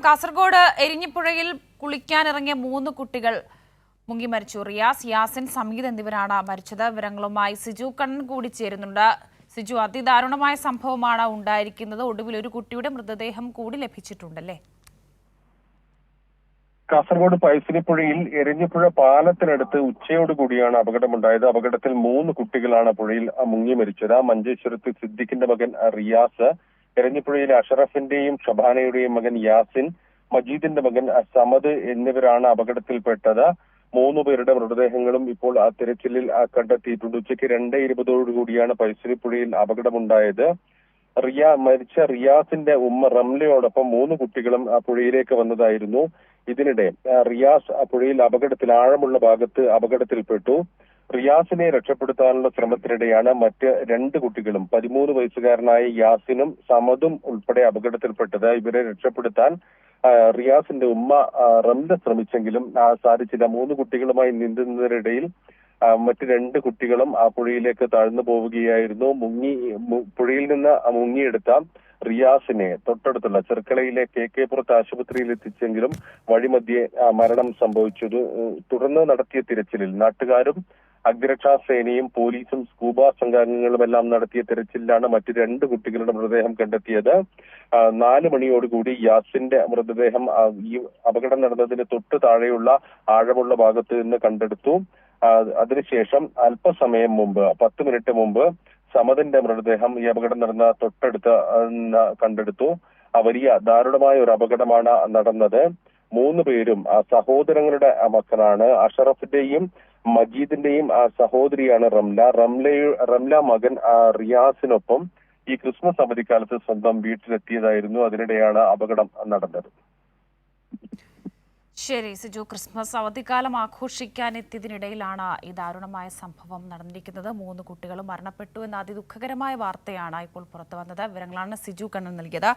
കാസർഗോഡ് എരിഞ്ഞിപ്പുഴയിൽ കുളിക്കാനിറങ്ങിയ 3 കുട്ടികൾ മുങ്ങി മരിച്ചു. റിയാസ്, യാസിൻ, സമീദ് എന്നിവരാണ് മരിച്ചത്. വിവരങ്ങളുമായി സിജു കണ്ണൻ കൂടി ചേരുന്നുണ്ട്. സിജു, അതിദാരുണമായ സംഭവമാണ് ഉണ്ടായിരിക്കുന്നത്. ഒടുവിൽ ഒരു കുട്ടിയുടെ മൃതദേഹം കൂടി ലഭിച്ചിട്ടുണ്ടല്ലേ? കാസർഗോഡ് പൈസിനിപ്പുഴയിൽ എരിഞ്ഞിപ്പുഴ പാലത്തിനടുത്ത് ഉച്ചയോടുകൂടിയാണ് അപകടമുണ്ടായത്. അപകടത്തിൽ 3 കുട്ടികളാണ് പുഴയിൽ മുങ്ങി മരിച്ചത്. മഞ്ചേശ്വരത്ത് സിദ്ദിഖിന്റെ മകൻ റിയാസ്, എരഞ്ഞിപ്പുഴയിലെ അഷറഫിന്റെയും ഷബാനയുടെയും മകൻ യാസിൻ, മജീദിന്റെ മകൻ സമദ് എന്നിവരാണ് അപകടത്തിൽപ്പെട്ടത്. 3 പേരുടെ മൃതദേഹങ്ങളും ഇപ്പോൾ ആ തിരച്ചിലിൽ കണ്ടെത്തിയിട്ടുണ്ട്. ഉച്ചയ്ക്ക് 2:20 പൈസിനിപ്പുഴയിൽ അപകടമുണ്ടായത്. മരിച്ച റിയാസിന്റെ ഉമ്മ റംലയോടൊപ്പം 3 കുട്ടികളും ആ പുഴയിലേക്ക് വന്നതായിരുന്നു. ഇതിനിടെ റിയാസ് ആ പുഴയിൽ ആഴമുള്ള ഭാഗത്ത് അപകടത്തിൽപ്പെട്ടു. റിയാസിനെ രക്ഷപ്പെടുത്താനുള്ള ശ്രമത്തിനിടെയാണ് മറ്റ് 2 കുട്ടികളും 13 വയസ്സുകാരനായ യാസിനും സമദും ഉൾപ്പെടെ അപകടത്തിൽപ്പെട്ടത്. ഇവരെ രക്ഷപ്പെടുത്താൻ റിയാസിന്റെ ഉമ്മ റംല ശ്രമിച്ചെങ്കിലും സാധിച്ചില്ല. 3 കുട്ടികളുമായി നീന്തുന്നതിനിടയിൽ മറ്റ് 2 കുട്ടികളും ആ പുഴയിലേക്ക് താഴ്ന്നു പോവുകയായിരുന്നു. പുഴയിൽ നിന്ന് മുങ്ങിയെടുത്ത റിയാസിനെ തൊട്ടടുത്തുള്ള ചെർക്കളയിലെ KK പുറത്ത് ആശുപത്രിയിൽ എത്തിച്ചെങ്കിലും വഴിമധ്യേ മരണം സംഭവിച്ചു. തുടർന്ന് നടത്തിയ തിരച്ചിലിൽ നാട്ടുകാരും അഗ്നിരക്ഷാ സേനയും പോലീസും സ്കൂബ സംഘാംഗങ്ങളുമെല്ലാം നടത്തിയ തിരച്ചിലാണ് മറ്റ് 2 കുട്ടികളുടെ മൃതദേഹം കണ്ടെത്തിയത്. 4 മണിയോടുകൂടി യാസിന്റെ മൃതദേഹം ഈ അപകടം നടന്നതിന് തൊട്ട് താഴെയുള്ള ആഴമുള്ള ഭാഗത്ത് നിന്ന് കണ്ടെടുത്തു. അതിനുശേഷം അല്പസമയം മുമ്പ് 10 മിനിറ്റ് മുമ്പ് സമദിന്റെ മൃതദേഹം ഈ അപകടം നടന്ന തൊട്ടടുത്ത് കണ്ടെടുത്തു. വലിയ ദാരുണമായ ഒരു അപകടമാണ് നടന്നത്. 3 പേരും സഹോദരങ്ങളുടെ മക്കളാണ്. അഷറഫിന്റെയും മജീദിന്റെയും സഹോദരിയാണ് റംല മകൻ റിയാസിനൊപ്പം ഈ ക്രിസ്മസ് അവധിക്കാലത്ത് സ്വന്തം വീട്ടിലെത്തിയതായിരുന്നു. അതിനിടെയാണ് അപകടം നടന്നത്. ശരി സിജു, ക്രിസ്മസ് അവധിക്കാലം ആഘോഷിക്കാനെത്തിയതിനിടയിലാണ് ഈ ദാരുണമായ സംഭവം നടന്നിരിക്കുന്നത്. 3 കുട്ടികളും മരണപ്പെട്ടു എന്ന അതിദുഃഖകരമായ വാർത്തയാണ് ഇപ്പോൾ പുറത്തു വന്നത്. വിവരങ്ങളാണ് സിജു കണ്ണൻ നൽകിയത്.